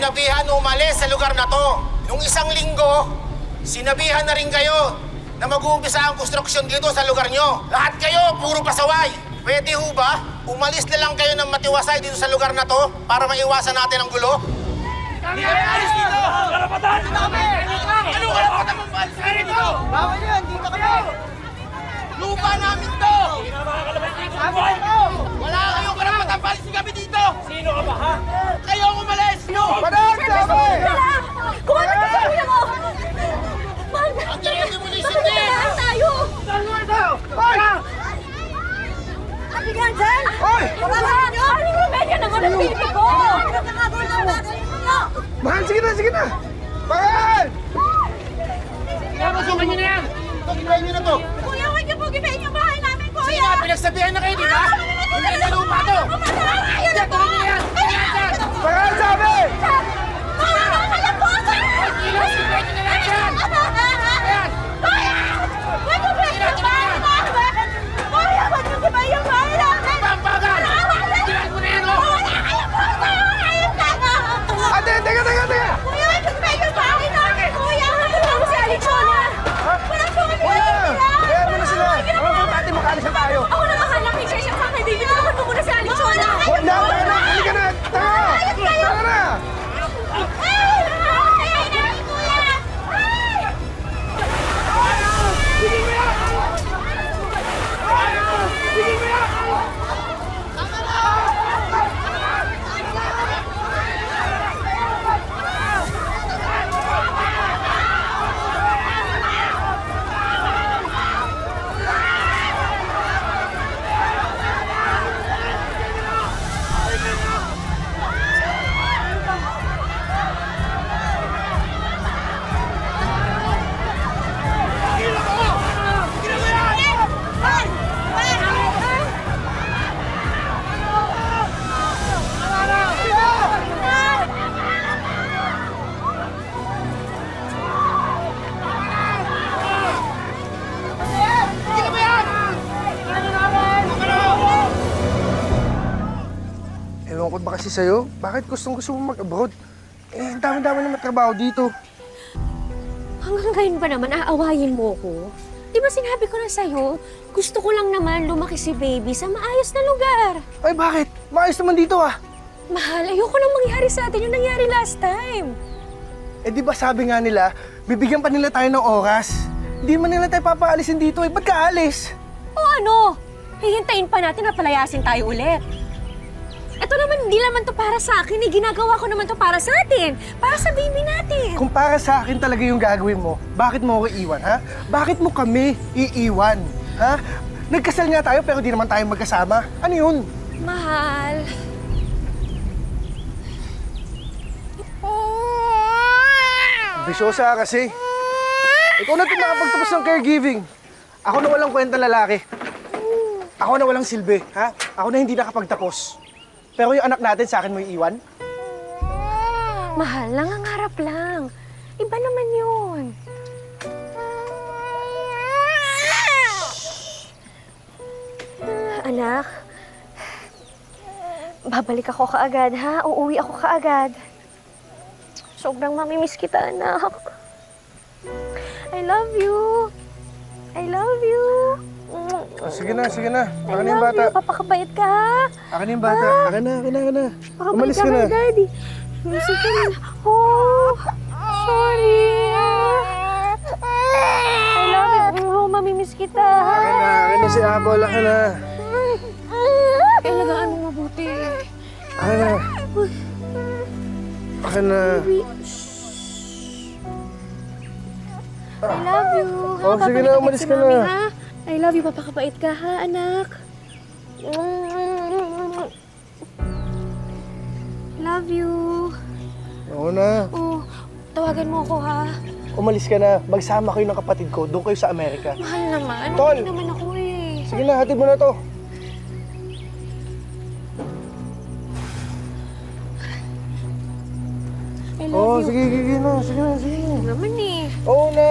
sinabihan umalis sa lugar na to. Nung isang linggo, sinabihan na rin kayo na mag-uumpisa ang konstruksyon dito sa lugar nyo. Lahat kayo, puro pasaway. Pwede ho ba? Umalis na lang kayo ng matiwasay dito sa lugar na to para maiwasan natin ang gulo? Hindi kami alis dito! Karapatan! Ano karapatan mong maalis kayo dito? Bawal yan, dito kayo! Lupa namin to! Sabi ko! Wala kayong karapatan palisin kami dito! Sino ka ba, ha? Kayo ang umalis! Padaan, sabi! Kumain ka sa kuya mo! Ang galing mo ni Cindy! Saan tayo? Saan mo ito? Hoy! Sabi nga dyan! Hoy! Aling remedyo naman ang baby ko! Mahal, sige na! Mahal! Kaya masukan nyo na yan! Ito, ginahin nyo na to. Kuya, huwag niyo po gibahin yung bahay namin, kuya! Sige na, pinagsabihan na kayo, di ba? Hindi na lupa to. Ayun na po! Mahal, sabi! Kuya, alam po! Kilos, gibahin nyo na lang yan! Kuya! Huwag niyo gibahin yung bahay namin! Kuya, huwag niyo gibahin yung bahay namin! Pampagal! Gibahin mo na yan, oh! Ate, teka! Kuya, huwag niyo gibahin yung bahay namin! Kuya, wala mo si Alichona! Wala po kami Kaya mo na sila! Ano po natin makaalis na tayo? Ako na bahala kay Shesha sa akin, baby. Tulungan mo muna si Alichona! Wala! Halika na! Tara na! Ewan ko ba kasi sa'yo? Bakit gusto mo mag-abroad? Eh, ang dami-dami naman trabaho dito. Hanggang ngayon ba naman aawayin mo ko? Di ba sinabi ko na sa'yo, gusto ko lang naman lumaki si baby sa maayos na lugar. Ay, bakit? Maayos naman dito ah. Mahal, ayoko lang mangyari sa atin yung nangyari last time. Eh, di ba sabi nga nila, bibigyan pa nila tayo ng oras. Hindi man nila tayo papaalisin dito eh. Ba't ka alis? O ano? Hihintayin pa natin na palayasin tayo ulit. Ito naman, hindi naman to para sa akin. Ginagawa ko naman to para sa atin. Para sa baby natin. Kung para sa akin talaga yung gagawin mo, bakit mo ako iiwan, ha? Bakit mo kami iiwan, ha? Nagkasal nga tayo pero di naman tayo magkasama. Ano yun? Mahal. Bisyosa ka kasi. Ikaw na ito nakapagtapos ng caregiving. Ako na walang kwenta lalaki. Ako na walang silbi, ha? Ako na hindi nakapagtapos. Pero yung anak natin sa akin mo iiwan? Mahal, nangangarap lang. Iba naman yun. Anak, babalik ako kaagad, ha? Uuwi ako kaagad. Sobrang mamimiss kita, anak. I love you. I love you. Oh, sige na. I Akin na yung love bata. you. Papakabait ka, ha? Akin na yung bata. Akin na. Papakabait Umalis ka ka na. kay Daddy. Umalis ka na. Oh, sorry. I love you. Oh, mamimiss kita. Akin na si Apple. Akin na. Alagaan mo mabuti. Akin na. Akin na. I love you. Oh, sige na, Papabalik umalis si ka Mami, na. ha? I love you. Papakabait ka, ha, anak? Love you. Oo na. Oh, tawagan mo ako, ha? Umalis ka na. Magsama kayo ng kapatid ko. Doon kayo sa Amerika. Mahal naman. Tol! Okay naman ako, eh. Sige na, hatid mo na to. I love Oo, you. sige na. Naman, eh. Oo na.